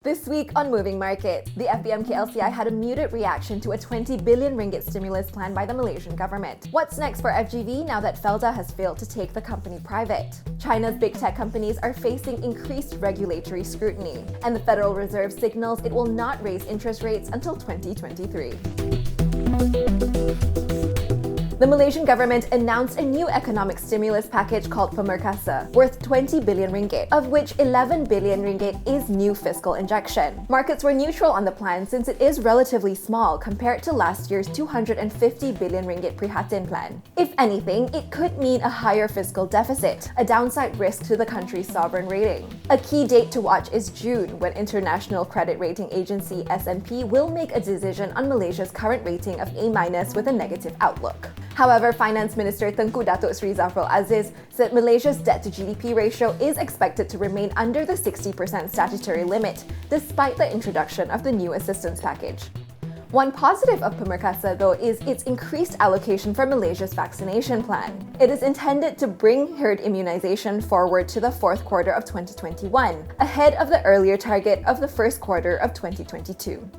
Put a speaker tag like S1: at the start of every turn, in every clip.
S1: This week on Moving Markets, the FBM-KLCI had a muted reaction to a 20 billion ringgit stimulus plan by the Malaysian government. What's next for FGV now that Felda has failed to take the company private? China's big tech companies are facing increased regulatory scrutiny, and the Federal Reserve signals it will not raise interest rates until 2023. The Malaysian government announced a new economic stimulus package called Pemerkasa, worth 20 billion ringgit, of which 11 billion ringgit is new fiscal injection. Markets were neutral on the plan since it is relatively small compared to last year's 250 billion ringgit Prihatin plan. If anything, it could mean a higher fiscal deficit, a downside risk to the country's sovereign rating. A key date to watch is June, when international credit rating agency S&P will make a decision on Malaysia's current rating of A- with a negative outlook. However, Finance Minister Tengku Datuk Sri Zafrul Aziz said Malaysia's debt-to-GDP ratio is expected to remain under the 60% statutory limit, despite the introduction of the new assistance package. One positive of Pemerkasa, though, is its increased allocation for Malaysia's vaccination plan. It is intended to bring herd immunization forward to the fourth quarter of 2021, ahead of the earlier target of the first quarter of 2022.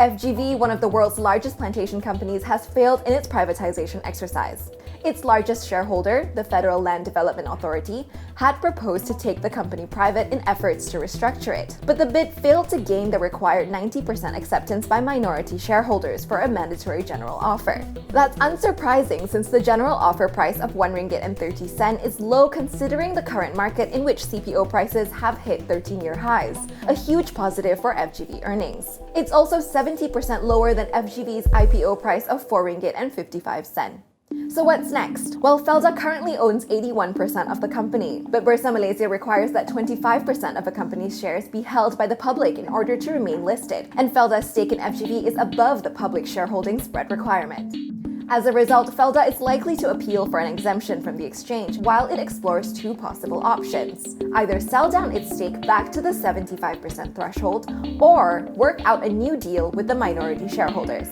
S1: FGV, one of the world's largest plantation companies, has failed in its privatization exercise. Its largest shareholder, the Federal Land Development Authority, had proposed to take the company private in efforts to restructure it, but the bid failed to gain the required 90% acceptance by minority shareholders for a mandatory general offer. That's unsurprising since the general offer price of 1 ringgit and 30 cent is low considering the current market in which CPO prices have hit 13-year highs, a huge positive for FGV earnings. It's also 70% lower than FGV's IPO price of 4 ringgit and 55 cent. So what's next? Well, Felda currently owns 81% of the company, but Bursa Malaysia requires that 25% of a company's shares be held by the public in order to remain listed, and Felda's stake in FGV is above the public shareholding spread requirement. As a result, Felda is likely to appeal for an exemption from the exchange while it explores two possible options: either sell down its stake back to the 75% threshold or work out a new deal with the minority shareholders.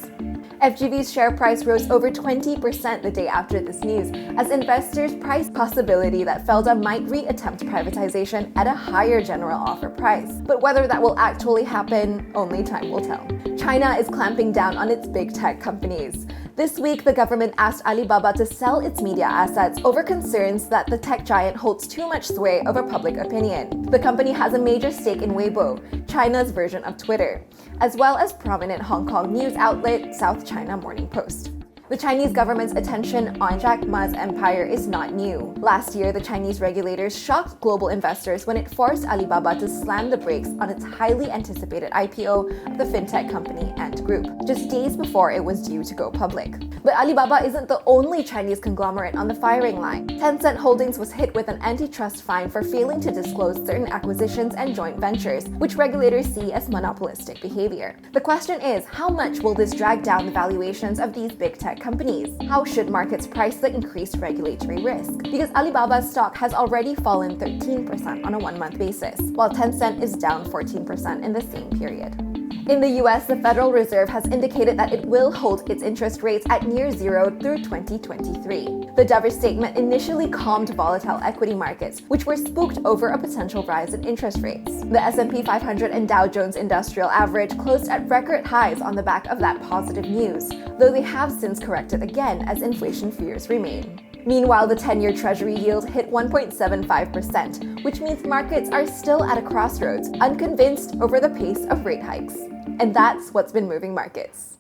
S1: FGV's share price rose over 20% the day after this news, as investors priced possibility that Felda might re-attempt privatization at a higher general offer price. But whether that will actually happen, only time will tell. China is clamping down on its big tech companies. This week, the government asked Alibaba to sell its media assets over concerns that the tech giant holds too much sway over public opinion. The company has a major stake in Weibo, China's version of Twitter, as well as prominent Hong Kong news outlet South China Morning Post. The Chinese government's attention on Jack Ma's empire is not new. Last year, the Chinese regulators shocked global investors when it forced Alibaba to slam the brakes on its highly anticipated IPO of the fintech company Ant Group, just days before it was due to go public. But Alibaba isn't the only Chinese conglomerate on the firing line. Tencent Holdings was hit with an antitrust fine for failing to disclose certain acquisitions and joint ventures, which regulators see as monopolistic behavior. The question is, how much will this drag down the valuations of these big tech companies? How should markets price the increased regulatory risk? Because Alibaba's stock has already fallen 13% on a one-month basis, while Tencent is down 14% in the same period. In the US, the Federal Reserve has indicated that it will hold its interest rates at near zero through 2023. The dovish statement initially calmed volatile equity markets, which were spooked over a potential rise in interest rates. The S&P 500 and Dow Jones Industrial Average closed at record highs on the back of that positive news, though they have since corrected again as inflation fears remain. Meanwhile, the 10-year Treasury yield hit 1.75%, which means markets are still at a crossroads, unconvinced over the pace of rate hikes. And that's what's been moving markets.